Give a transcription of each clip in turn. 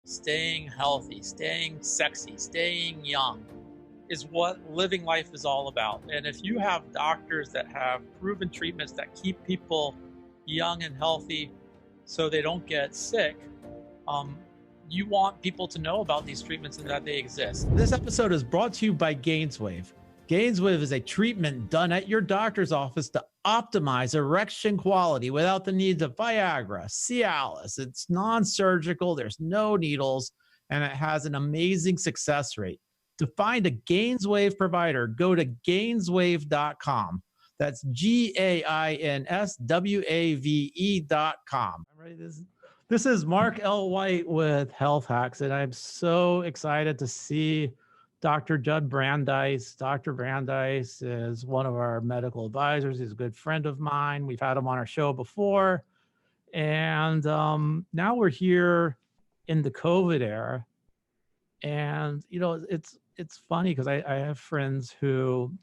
staying healthy, staying sexy, staying young is what living life is all about. And if you have doctors that have proven treatments that keep people young and healthy so they don't get sick, you want people to know about these treatments and that they exist. This episode is brought to you by Gainswave. Gainswave is a treatment done at your doctor's office to optimize erection quality without the need of Viagra, Cialis. It's non-surgical, there's no needles, and it has an amazing success rate. To find a Gainswave provider, go to gainswave.com. That's GAINSWAVE.com. I'm ready. This is Mark L. White with Health Hacks, and I'm so excited to see Dr. Judson Brandeis. Dr. Brandeis is one of our medical advisors. He's a good friend of mine. We've had him on our show before. And now we're here in the COVID era. And, you know, it's funny because I have friends who,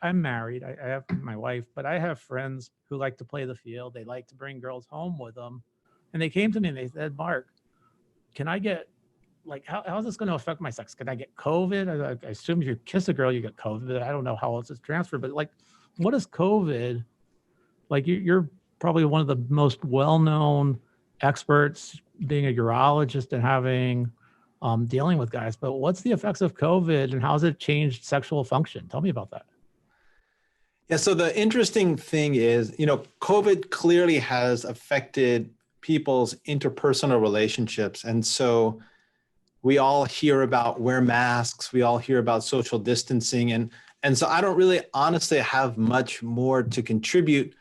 I'm married. I have my wife, but I have friends who like to play the field. They like to bring girls home with them. And they came to me and they said, Mark, can I get, like, how is this going to affect my sex? Can I get COVID? I assume if you kiss a girl, you get COVID. I don't know how else it's transferred, but like, what is COVID? Like, you're probably one of the most well-known experts, being a urologist and having, dealing with guys, but what's the effects of COVID and how has it changed sexual function? Tell me about that. Yeah, so the interesting thing is, you know, COVID clearly has affected people's interpersonal relationships. And so we all hear about wear masks, we all hear about social distancing. And so I don't really honestly have much more to contribute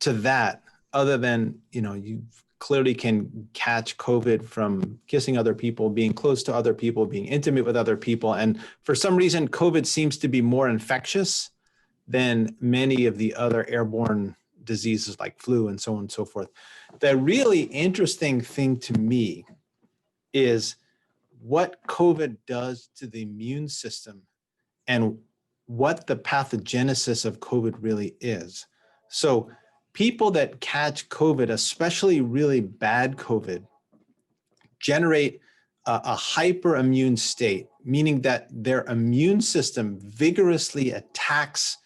to that other than, you know, you clearly can catch COVID from kissing other people, being close to other people, being intimate with other people. And for some reason, COVID seems to be more infectious than many of the other airborne diseases like flu and so on and so forth. The really interesting thing to me is what COVID does to the immune system and what the pathogenesis of COVID really is. So people that catch COVID, especially really bad COVID, generate a hyperimmune state, meaning that their immune system vigorously attacks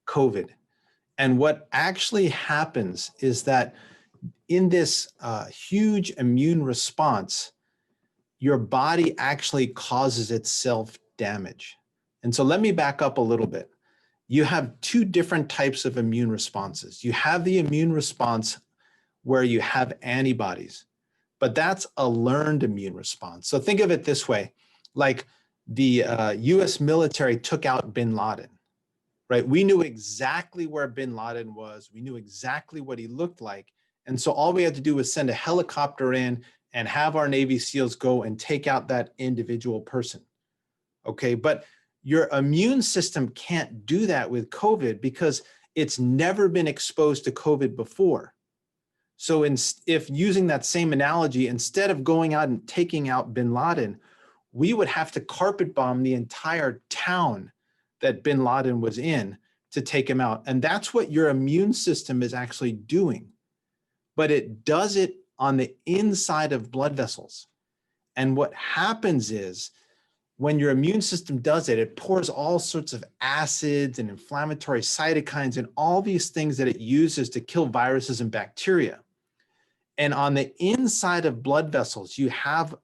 COVID. And what actually happens is that in this huge immune response, your body actually causes itself damage. And so let me back up a little bit. You have two different types of immune responses. You have the immune response where you have antibodies, but that's a learned immune response. So think of it this way, like the US military took out bin Laden, right? We knew exactly where bin Laden was. We knew exactly what he looked like. And so all we had to do was send a helicopter in and have our Navy SEALs go and take out that individual person, okay? But your immune system can't do that with COVID because it's never been exposed to COVID before. So if using that same analogy, instead of going out and taking out bin Laden, we would have to carpet bomb the entire town that bin Laden was in to take him out. And that's what your immune system is actually doing. But it does it on the inside of blood vessels. And what happens is when your immune system does it, it pours all sorts of acids and inflammatory cytokines and all these things that it uses to kill viruses and bacteria. And on the inside of blood vessels, you have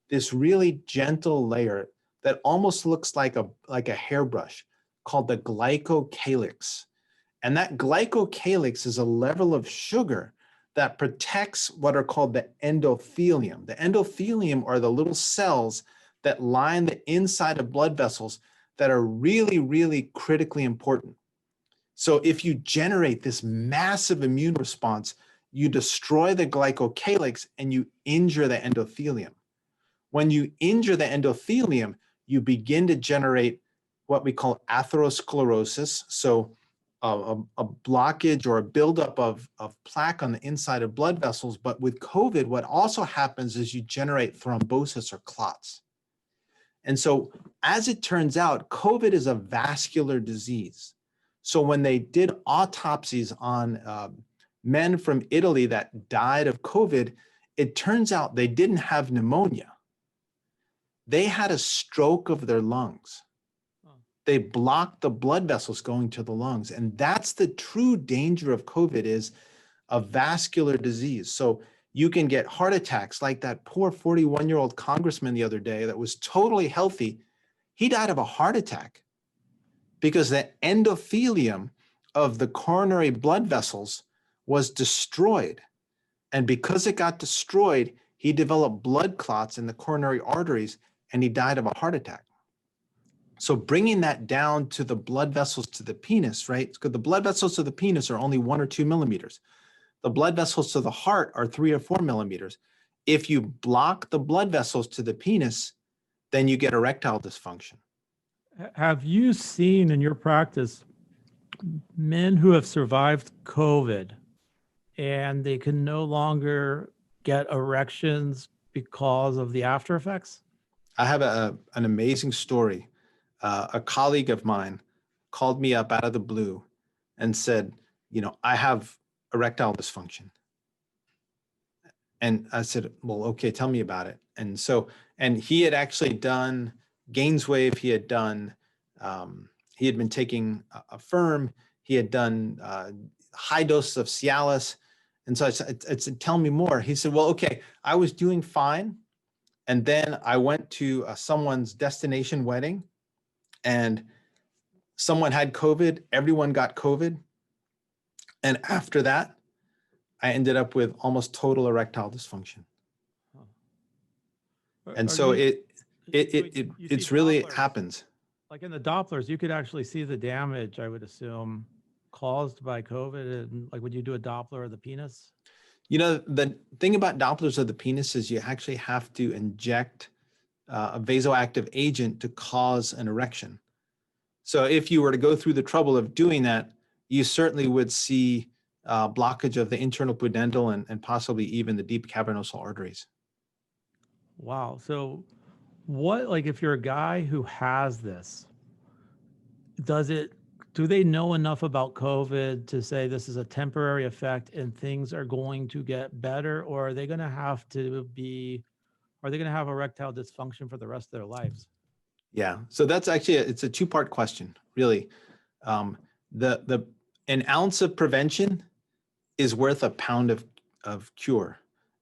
this really gentle layer that almost looks like a hairbrush called the glycocalyx. And that glycocalyx is a level of sugar that protects what are called the endothelium. The endothelium are the little cells that line the inside of blood vessels that are really, really critically important. So if you generate this massive immune response, you destroy the glycocalyx and you injure the endothelium. When you injure the endothelium, you begin to generate what we call atherosclerosis. So a blockage or a buildup of plaque on the inside of blood vessels. But with COVID, what also happens is you generate thrombosis or clots. And so as it turns out, COVID is a vascular disease. So when they did autopsies on men from Italy that died of COVID, it turns out they didn't have pneumonia. they had a stroke of their lungs. They blocked the blood vessels going to the lungs. And that's the true danger of COVID, is a vascular disease. So you can get heart attacks like that poor 41-year-old congressman the other day that was totally healthy. He died of a heart attack because the endothelium of the coronary blood vessels was destroyed. And because it got destroyed, he developed blood clots in the coronary arteries and he died of a heart attack. So bringing that down to the blood vessels to the penis, right? Because the blood vessels to the penis are only 1 or 2 millimeters. The blood vessels to the heart are 3 or 4 millimeters. If you block the blood vessels to the penis, then you get erectile dysfunction. Have you seen in your practice men who have survived COVID and they can no longer get erections because of the after effects? I have an amazing story. A colleague of mine called me up out of the blue and said, I have erectile dysfunction. And I said, well, okay, tell me about it. And he had actually done Gainswave. He had been taking a firm. He had done high doses of Cialis. And so I said, tell me more. He said, well, okay, I was doing fine. And then I went to someone's destination wedding and someone had COVID. Everyone got COVID. And after that, I ended up with almost total erectile dysfunction. And so it's really happens. Like in the Dopplers, you could actually see the damage, I would assume, caused by COVID. And like when you do a Doppler of the penis? The thing about Dopplers of the penis is you actually have to inject a vasoactive agent to cause an erection. So if you were to go through the trouble of doing that, you certainly would see blockage of the internal pudendal and possibly even the deep cavernosal arteries. Wow. So if you're a guy who has this, do they know enough about COVID to say this is a temporary effect and things are going to get better, or are they going to have erectile dysfunction for the rest of their lives? Yeah. So that's actually, it's a two-part question, really. An ounce of prevention is worth a pound of cure.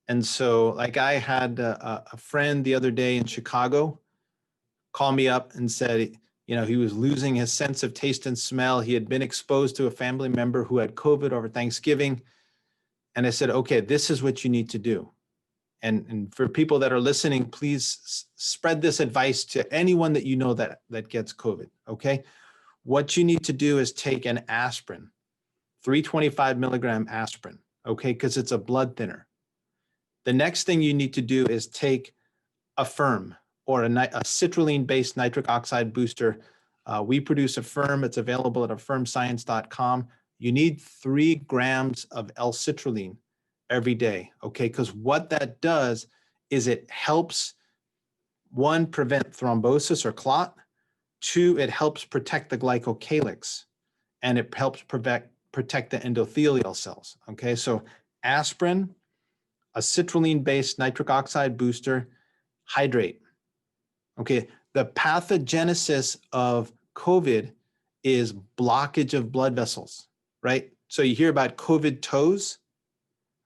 And so like I had a friend the other day in Chicago call me up and said, he was losing his sense of taste and smell. He had been exposed to a family member who had COVID over Thanksgiving. And I said, okay, this is what you need to do. And for people that are listening, please spread this advice to anyone that you know that gets COVID, okay? What you need to do is take an aspirin, 325 milligram aspirin, okay? Because it's a blood thinner. The next thing you need to do is take a firm or a citrulline-based nitric oxide booster. We produce a firm. It's available at affirmscience.com. You need 3 grams of L-citrulline every day, okay? Because what that does is it helps, 1, prevent thrombosis or clot. 2, it helps protect the glycocalyx, and it helps protect the endothelial cells, okay? So aspirin, a citrulline-based nitric oxide booster, hydrate. Okay, the pathogenesis of COVID is blockage of blood vessels, right? So you hear about COVID toes,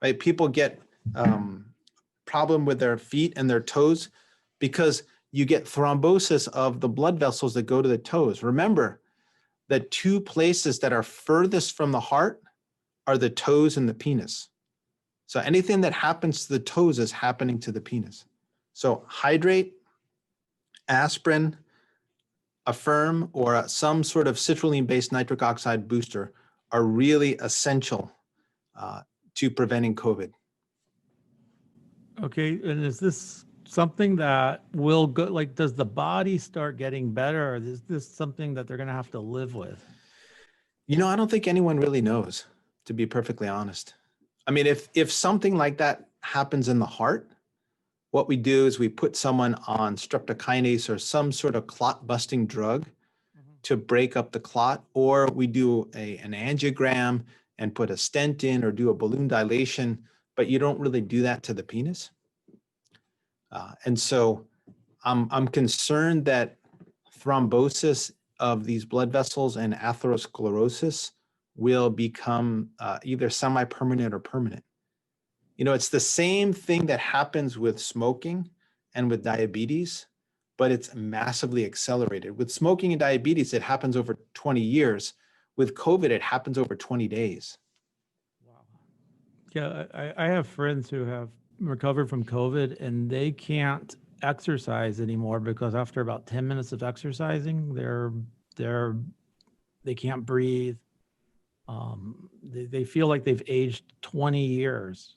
right? People get problem with their feet and their toes because you get thrombosis of the blood vessels that go to the toes. Remember, the 2 places that are furthest from the heart are the toes and the penis. So anything that happens to the toes is happening to the penis. So hydrate, aspirin, Affirm, or some sort of citrulline-based nitric oxide booster are really essential to preventing COVID. Okay, and is this something that will go, does the body start getting better, or is this something that they're going to have to live with? I don't think anyone really knows, to be perfectly honest. I mean, if something like that happens in the heart, what we do is we put someone on streptokinase or some sort of clot busting drug to break up the clot, or we do an angiogram and put a stent in or do a balloon dilation, but you don't really do that to the penis. And so I'm concerned that thrombosis of these blood vessels and atherosclerosis will become either semi-permanent or permanent. You know, it's the same thing that happens with smoking and with diabetes, but it's massively accelerated. With smoking and diabetes, it happens over 20 years. With COVID, it happens over 20 days. Wow. Yeah, I have friends who have recovered from COVID and they can't exercise anymore because after about 10 minutes of exercising, they can't breathe. They feel like they've aged 20 years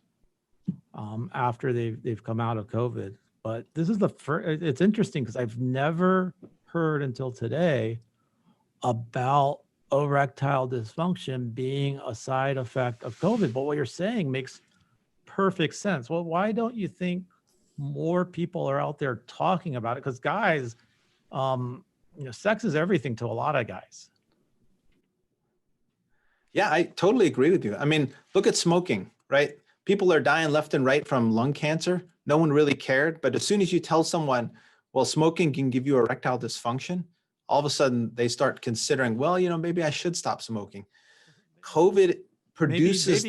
after they've come out of COVID. But this is the first, it's interesting because I've never heard until today about erectile dysfunction being a side effect of COVID. But what you're saying makes perfect sense. Well, why don't you think more people are out there talking about it? Because guys, sex is everything to a lot of guys. Yeah, I totally agree with you. I mean, look at smoking, right? People are dying left and right from lung cancer. No one really cared. But as soon as you tell someone, well, smoking can give you erectile dysfunction, all of a sudden they start considering, well, maybe I should stop smoking. COVID produces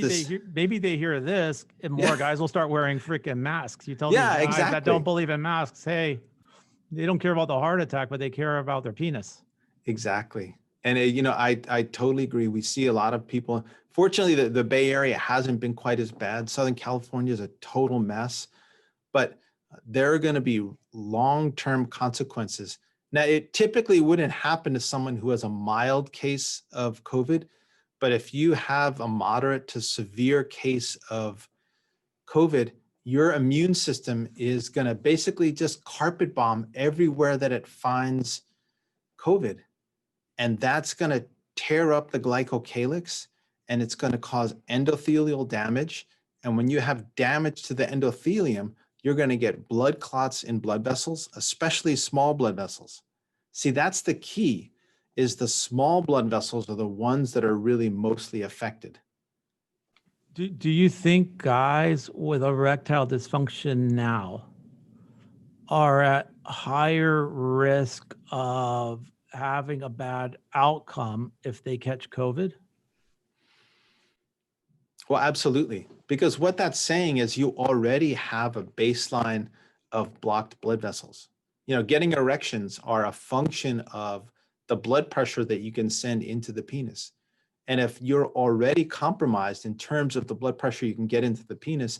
maybe they hear this and more guys will start wearing freaking masks. You tell these guys exactly. that don't believe in masks, hey, they don't care about the heart attack, but they care about their penis. Exactly. And, I totally agree. We see a lot of people. Fortunately, the Bay Area hasn't been quite as bad. Southern California is a total mess, but there are going to be long-term consequences. Now, it typically wouldn't happen to someone who has a mild case of COVID, but if you have a moderate to severe case of COVID, your immune system is going to basically just carpet bomb everywhere that it finds COVID. And that's going to tear up the glycocalyx and it's going to cause endothelial damage. And when you have damage to the endothelium, you're going to get blood clots in blood vessels, especially small blood vessels. See, that's the key, is the small blood vessels are the ones that are really mostly affected. Do you think guys with erectile dysfunction now are at higher risk of having a bad outcome if they catch COVID? Well, absolutely. Because what that's saying is you already have a baseline of blocked blood vessels. Getting erections are a function of the blood pressure that you can send into the penis. And if you're already compromised in terms of the blood pressure you can get into the penis,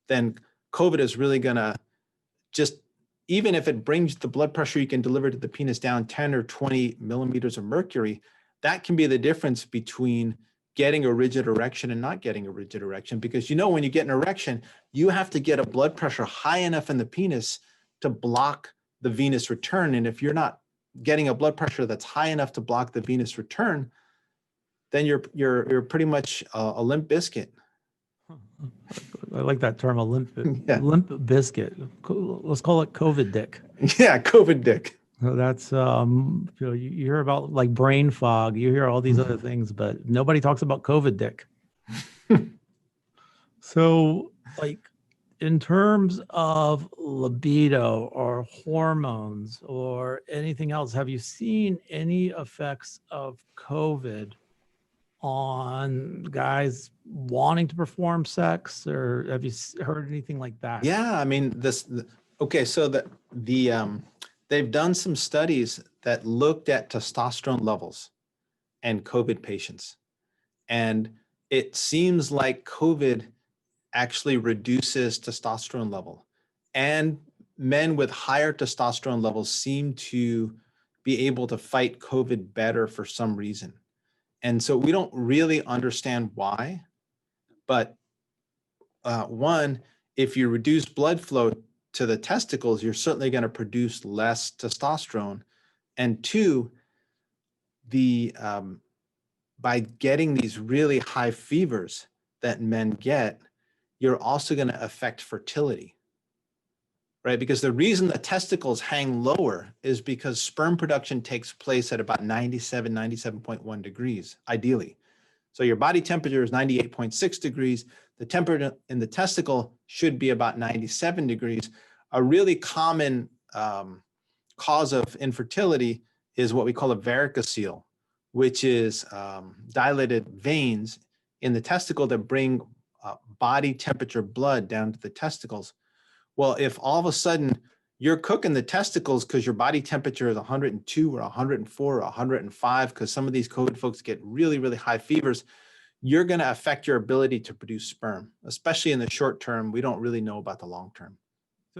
then COVID is really going to just, even if it brings the blood pressure you can deliver to the penis down 10 or 20 millimeters of mercury, that can be the difference between getting a rigid erection and not getting a rigid erection. Because when you get an erection, you have to get a blood pressure high enough in the penis to block the venous return. And if you're not getting a blood pressure that's high enough to block the venous return, then you're pretty much a limp biscuit. I like that term, a limp biscuit. Let's call it COVID dick. Yeah, COVID dick. So that's you hear about like brain fog, you hear all these other things, but nobody talks about COVID dick. So like in terms of libido or hormones or anything else, have you seen any effects of COVID on guys wanting to perform sex, or have you heard anything like that? Yeah, I mean, so they've done some studies that looked at testosterone levels and COVID patients. And it seems like COVID actually reduces testosterone level. And men with higher testosterone levels seem to be able to fight COVID better for some reason. And so we don't really understand why, but one, if you reduce blood flow to the testicles, you're certainly going to produce less testosterone. And two, by getting these really high fevers that men get, you're also going to affect fertility, right? Because the reason the testicles hang lower is because sperm production takes place at about 97.1 degrees, ideally. So your body temperature is 98.6 degrees. The temperature in the testicle should be about 97 degrees. A really common cause of infertility is what we call a varicocele, which is dilated veins in the testicle that bring body temperature blood down to the testicles. Well, if all of a sudden you're cooking the testicles because your body temperature is 102 or 104 or 105, because some of these COVID folks get really, really high fevers, you're going to affect your ability to produce sperm, especially in the short term. We don't really know about the long term.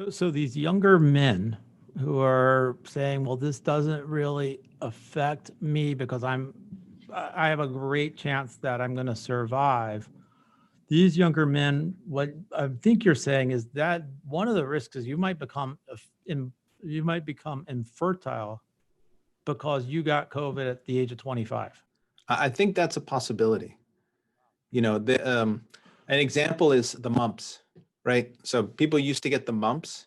So these younger men who are saying, well, this doesn't really affect me because I have a great chance that I'm going to survive. These younger men, what I think you're saying is that one of the risks is you might become infertile because you got COVID at the age of 25. I think that's a possibility. You know, an example is the mumps, right? So people used to get the mumps,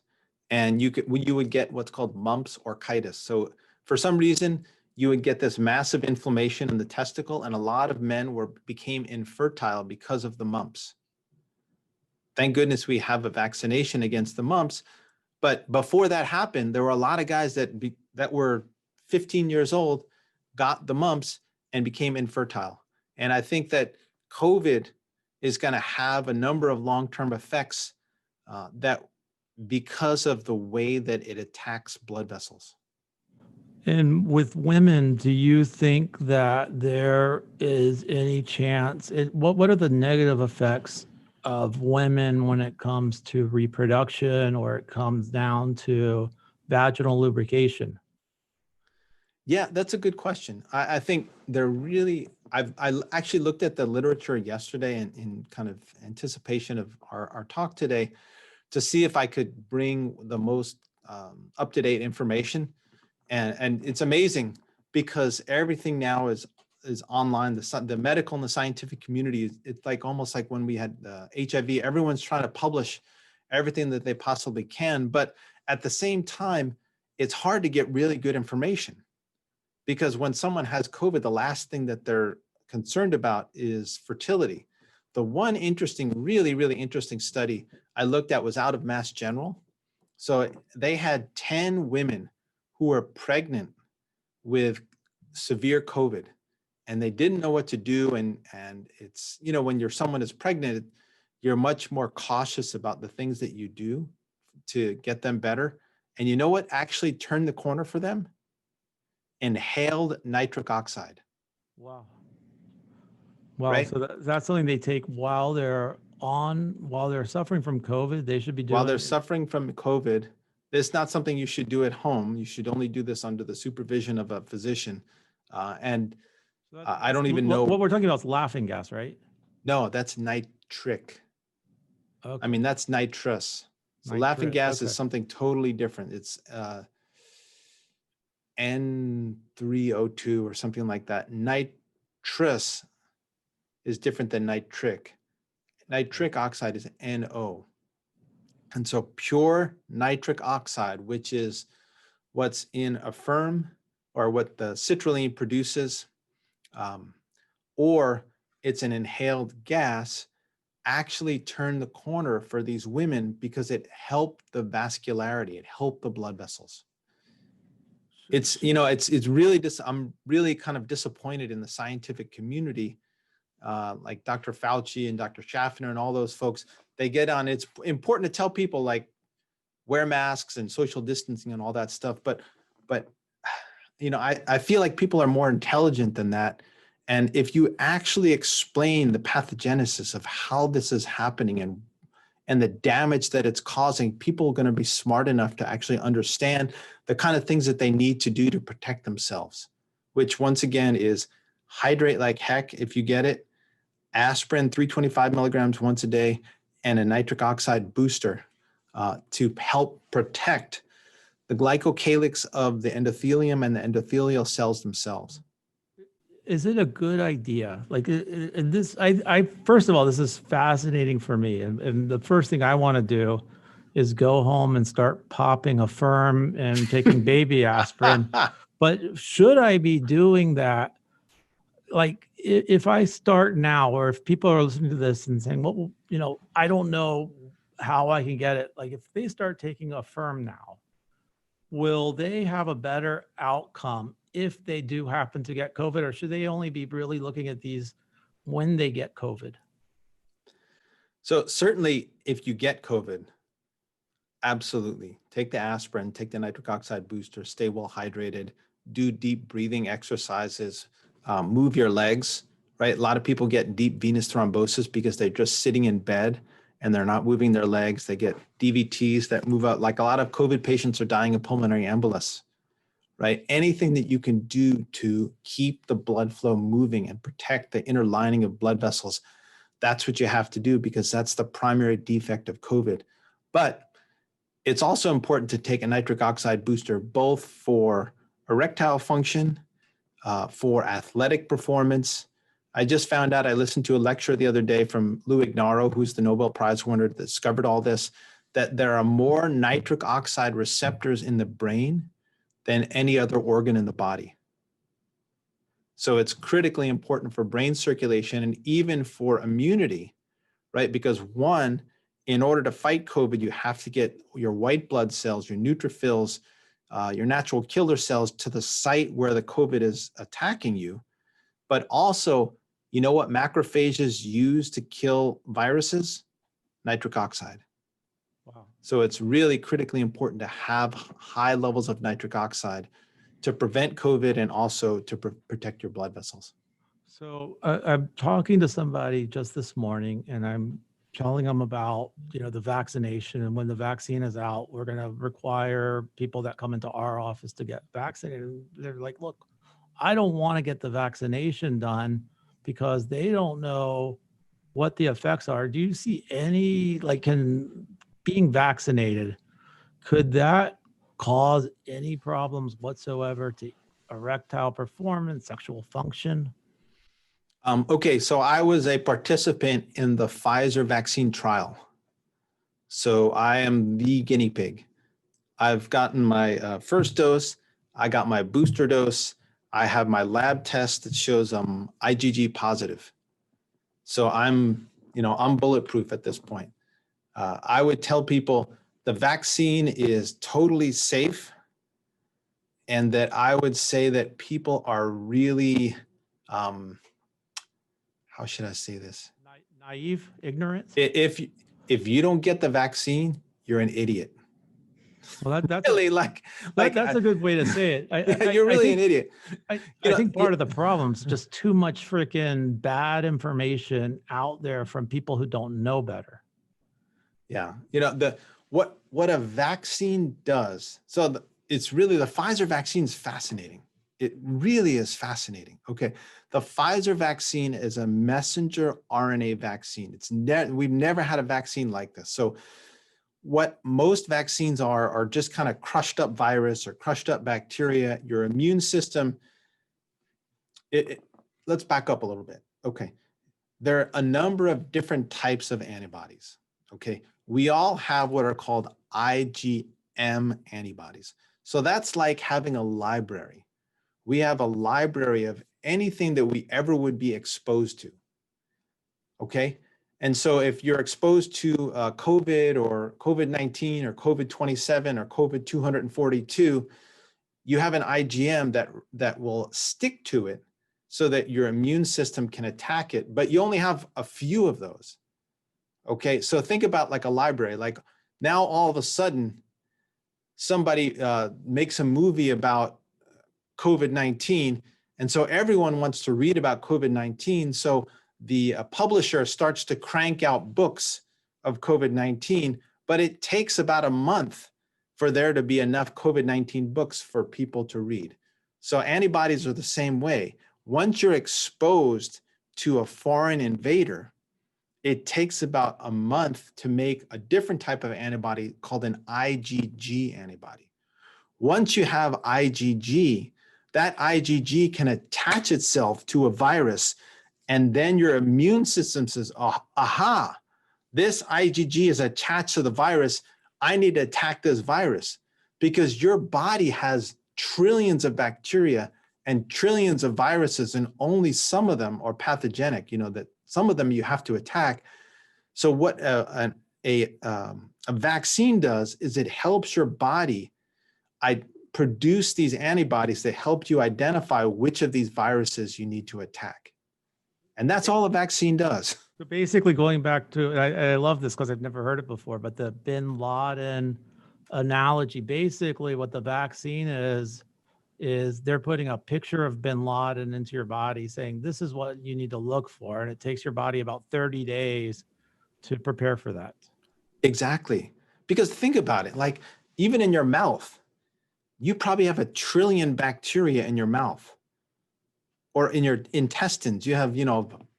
and you would get what's called mumps orchitis. So for some reason, you would get this massive inflammation in the testicle, and a lot of men became infertile because of the mumps. Thank goodness we have a vaccination against the mumps. But before that happened, there were a lot of guys that were 15 years old, got the mumps, and became infertile. And I think that COVID is going to have a number of long-term effects that because of the way that it attacks blood vessels. And with women, do you think that there is any chance? What are the negative effects of women when it comes to reproduction, or it comes down to vaginal lubrication? Yeah, that's a good question. I think they're really, I actually looked at the literature yesterday in kind of anticipation of our talk today to see if I could bring the most up-to-date information. And it's amazing because everything now is online. The medical and the scientific community, it's like almost like when we had HIV, everyone's trying to publish everything that they possibly can. But at the same time, it's hard to get really good information, because when someone has COVID, the last thing that they're concerned about is fertility. The one interesting, really, really interesting study I looked at was out of Mass General. So they had 10 women who were pregnant with severe COVID, and they didn't know what to do. And it's, you know, when someone is pregnant, you're much more cautious about the things that you do to get them better. And you know what actually turned the corner for them? Inhaled nitric oxide. Wow. Wow. Right? So that's something they take while they're suffering from COVID. They should be doing while they're suffering from COVID. It's not something you should do at home. You should only do this under the supervision of a physician. I don't even know. What we're talking about is laughing gas, right? No, that's nitric. Okay. I mean, that's nitrous. So laughing gas is something totally different. It's N3O2 or something like that. Nitrous is different than nitric. Nitric oxide is NO. And so pure nitric oxide, which is what's in a firm, or what the citrulline produces, or it's an inhaled gas, actually turned the corner for these women because it helped the vascularity, it helped the blood vessels. It's, you know, it's really I'm really kind of disappointed in the scientific community, like Dr. Fauci and Dr. Schaffner and all those folks. They get on, it's important to tell people like wear masks and social distancing and all that stuff. But you know, I feel like people are more intelligent than that. And if you actually explain the pathogenesis of how this is happening and the damage that it's causing, people are going to be smart enough to actually understand the kind of things that they need to do to protect themselves, which once again is hydrate like heck if you get it, aspirin 325 milligrams once a day, and a nitric oxide booster to help protect the glycocalyx of the endothelium and the endothelial cells themselves. Is it a good idea? Like, and this, I first of all, this is fascinating for me. And the first thing I want to do is go home and start popping a firm and taking baby aspirin. But should I be doing that? Like, if I start now, or if people are listening to this and saying, well, you know, I don't know how I can get it. Like, if they start taking a firm now, will they have a better outcome if they do happen to get COVID, or should they only be really looking at these when they get COVID? So certainly if you get COVID, absolutely take the aspirin, take the nitric oxide booster, stay well hydrated, do deep breathing exercises, move your legs, right? A lot of people get deep venous thrombosis because they're just sitting in bed and they're not moving their legs. They get DVTs that move out. Like a lot of COVID patients are dying of pulmonary embolus, right? Anything that you can do to keep the blood flow moving and protect the inner lining of blood vessels, that's what you have to do, because that's the primary defect of COVID. But it's also important to take a nitric oxide booster, both for erectile function, for athletic performance. I just found out, I listened to a lecture the other day from Lou Ignarro, who's the Nobel Prize winner that discovered all this, that there are more nitric oxide receptors in the brain than any other organ in the body. So it's critically important for brain circulation and even for immunity, right? Because one, in order to fight COVID, you have to get your white blood cells, your neutrophils, your natural killer cells to the site where the COVID is attacking you. But also, you know what macrophages use to kill viruses? Nitric oxide. Wow. So it's really critically important to have high levels of nitric oxide to prevent COVID and also to protect your blood vessels. So I'm talking to somebody just this morning, and I'm telling them about, the vaccination, and when the vaccine is out, we're going to require people that come into our office to get vaccinated. And they're like, look, I don't want to get the vaccination done because they don't know what the effects are. Do you see any, being vaccinated, could that cause any problems whatsoever to erectile performance, sexual function? Okay, so I was a participant in the Pfizer vaccine trial. So I am the guinea pig. I've gotten my first dose. I got my booster dose. I have my lab test that shows I'm IgG positive. So I'm bulletproof at this point. I would tell people the vaccine is totally safe, and that I would say that people are really, how should I say this? Naive, ignorant? If you don't get the vaccine, you're an idiot. Well, that's really that's a good way to say it. You're really an idiot. I think part of the problem is just too much freaking bad information out there from people who don't know better. Yeah, what a vaccine does. So it's really, the Pfizer vaccine is fascinating. It really is fascinating. Okay, the Pfizer vaccine is a messenger RNA vaccine. We've never had a vaccine like this. So what most vaccines are just kind of crushed up virus or crushed up bacteria. Your immune system, let's back up a little bit. Okay, there are a number of different types of antibodies. Okay, we all have what are called IgM antibodies. So that's like having a library. We have a library of anything that we ever would be exposed to. Okay, and so if you're exposed to COVID or COVID-19 or COVID-27 or COVID-242, you have an IgM that will stick to it so that your immune system can attack it, but you only have a few of those. Okay, so think about like a library. Like now all of a sudden, somebody makes a movie about COVID-19, and so everyone wants to read about COVID-19. So the publisher starts to crank out books of COVID-19, but it takes about a month for there to be enough COVID-19 books for people to read. So antibodies are the same way. Once you're exposed to a foreign invader, it takes about a month to make a different type of antibody called an IgG antibody. Once you have IgG, that IgG can attach itself to a virus, and then your immune system says, oh, aha, this IgG is attached to the virus. I need to attack this virus, because your body has trillions of bacteria and trillions of viruses, and only some of them are pathogenic, that some of them you have to attack. So what a vaccine does is it helps your body I produce these antibodies that help you identify which of these viruses you need to attack. And that's all a vaccine does. So basically going back to, I love this because I've never heard it before, but the Bin Laden analogy, basically what the vaccine is they're putting a picture of Bin Laden into your body saying, this is what you need to look for. And it takes your body about 30 days to prepare for that. Exactly. Because think about it, like even in your mouth, you probably have 1 trillion bacteria in your mouth, or in your intestines. You have,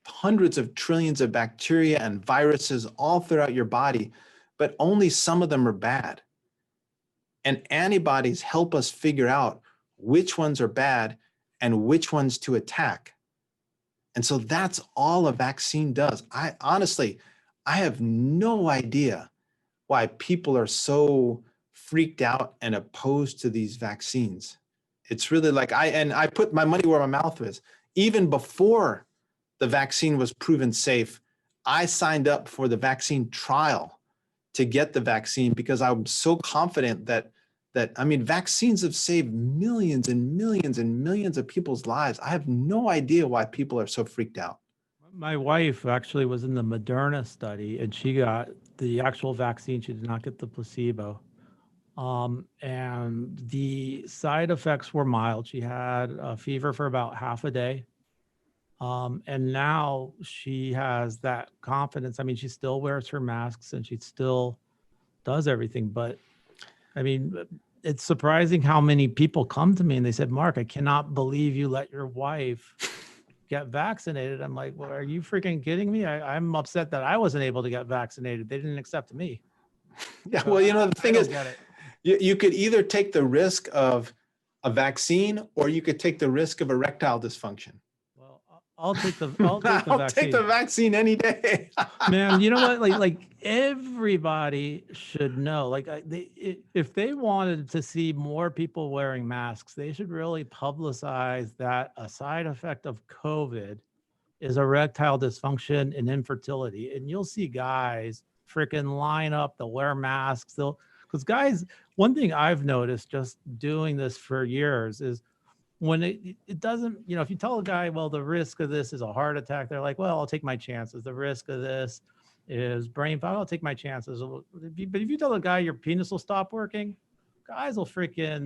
hundreds of trillions of bacteria and viruses all throughout your body, but only some of them are bad. And antibodies help us figure out which ones are bad and which ones to attack. And so that's all a vaccine does. I have no idea why people are so freaked out and opposed to these vaccines. It's really like, I put my money where my mouth is. Even before the vaccine was proven safe, I signed up for the vaccine trial to get the vaccine because I'm so confident that vaccines have saved millions and millions and millions of people's lives. I have no idea why people are so freaked out. My wife actually was in the Moderna study and she got the actual vaccine. She did not get the placebo. And the side effects were mild. She had a fever for about half a day. And now she has that confidence. I mean, she still wears her masks and she still does everything. But I mean, it's surprising how many people come to me and they said, Mark, I cannot believe you let your wife get vaccinated. I'm like, well, are you freaking kidding me? I'm upset that I wasn't able to get vaccinated. They didn't accept me. Yeah, well, the thing is, you could either take the risk of a vaccine or you could take the risk of erectile dysfunction. Well, I'll take the vaccine. I'll take the vaccine any day. Man, you know what? Like everybody should know. Like if they wanted to see more people wearing masks, they should really publicize that a side effect of COVID is erectile dysfunction and infertility. And you'll see guys freaking line up to wear masks. Because guys, one thing I've noticed just doing this for years is when it doesn't, if you tell a guy, well, the risk of this is a heart attack, they're like, well, I'll take my chances. The risk of this is brain fog, I'll take my chances. But if you tell a guy your penis will stop working, guys will freaking